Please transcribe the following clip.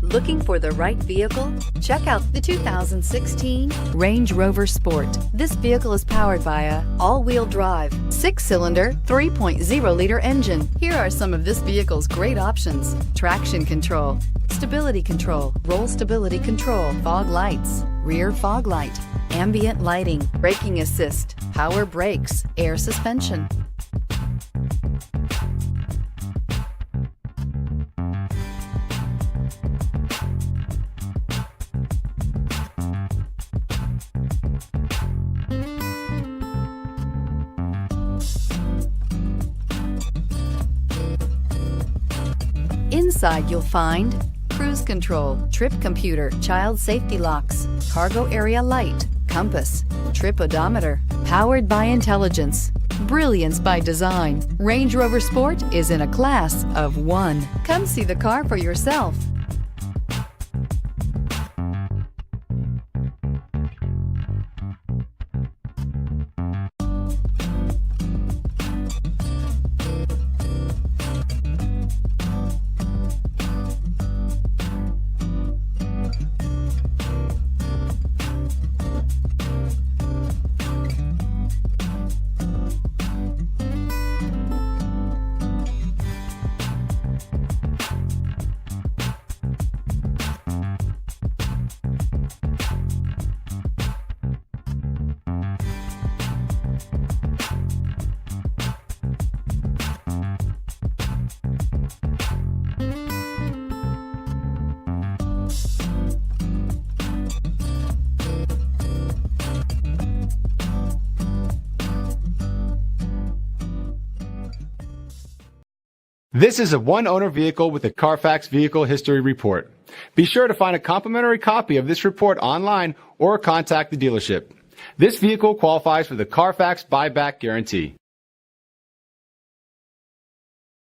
Looking for the right vehicle? Check out the 2016 Range Rover Sport. This vehicle is powered by a all-wheel drive, 6-cylinder, 3.0-liter engine. Here are some of this vehicle's great options: traction control, stability control, roll stability control, fog lights, rear fog light, ambient lighting, braking assist, power brakes, air suspension. Inside you'll find cruise control, trip computer, child safety locks, cargo area light, compass, trip odometer, powered by intelligence, brilliance by design. Range Rover Sport is in a class of one. Come see the car for yourself. This is a one-owner vehicle with a CARFAX Vehicle History Report. Be sure to find a complimentary copy of this report online or contact the dealership. This vehicle qualifies for the CARFAX buyback guarantee.